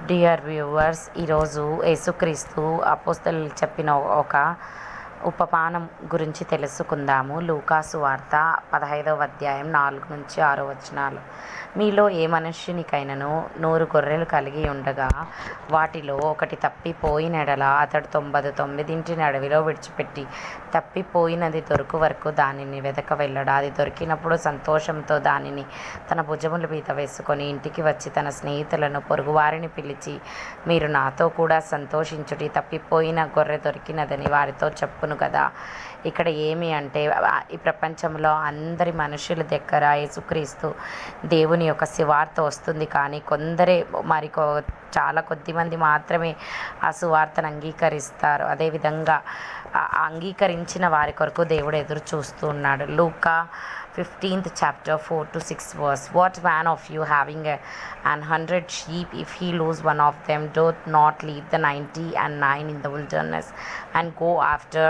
Dear viewers, ఈరోజు యేసుక్రీస్తు అపోస్తలులకు చెప్పిన ఒక ఉపమానం గురించి తెలుసుకుందాము. లూకాసు వార్త 15వ అధ్యాయం 4-6 వచనాలు. మీలో ఏ మనుష్యునికైనను 100 గొర్రెలు కలిగి ఉండగా వాటిలో ఒకటి తప్పిపోయిన ఎడల అతడు 99 అడవిలో విడిచిపెట్టి తప్పిపోయినది దొరకు వరకు దానిని వెదక వెళ్ళడా. అది దొరికినప్పుడు సంతోషంతో దానిని తన భుజముల మీద వేసుకొని ఇంటికి వచ్చి తన స్నేహితులను పొరుగువారిని పిలిచి, మీరు నాతో కూడా సంతోషించుడి, తప్పిపోయిన గొర్రె దొరికినదని వారితో చెప్పును కదా. ఇక్కడ ఏమి అంటే, ఈ ప్రపంచంలో అందరి మనుషుల దగ్గర యేసుక్రీస్తు దేవుని యొక్క సువార్త వస్తుంది, కానీ కొందరే చాలా కొద్దిమంది మాత్రమే ఆ సువార్తను అంగీకరిస్తారు. అదేవిధంగా అంగీకరించిన వారి కొరకు దేవుడు ఎదురు చూస్తూ ఉన్నాడు. లూకా 15th chapter 4-6 verse. What man of you having 100 sheep, if he lose one of them, doth not leave the 99 in the wilderness and go after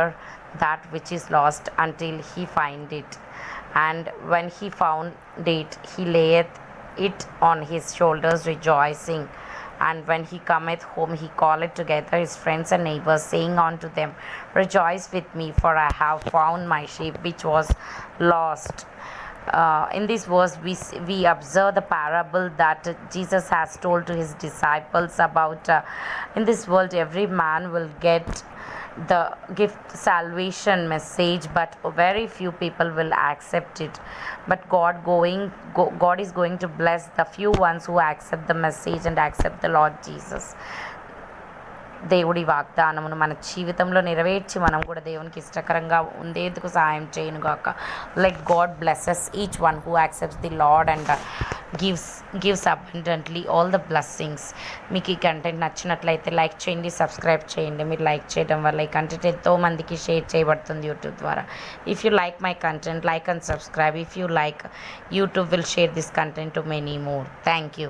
that which is lost until he find it? And when he found it, he layeth it on his shoulders rejoicing. And when he cometh home, he calleth together his friends and neighbors, saying unto them, rejoice with me, for I have found my sheep which was lost. In this verse we observe the parable that Jesus has told to his disciples about in this world every man will get the gift salvation message, but very few people will accept it. But God is going to bless the few ones who accept the message and accept the Lord Jesus. దేవుడి వాగ్దానమును మన జీవితంలో నెరవేర్చి మనం కూడా దేవునికి ఇష్టకరంగా ఉండేందుకు సహాయం చేయనుగాక. Let God blesses each one who accepts the Lord and gives abundantly all the blessings. మీకు ఈ కంటెంట్ నచ్చినట్లయితే లైక్ చేయండి, సబ్స్క్రైబ్ చేయండి. మీరు లైక్ చేయడం వల్ల ఈ కంటెంట్ ఎంతో మందికి షేర్ చేయబడుతుంది యూట్యూబ్ ద్వారా. If you like my content, like and subscribe. If you like, YouTube will share this content to many more. Thank you.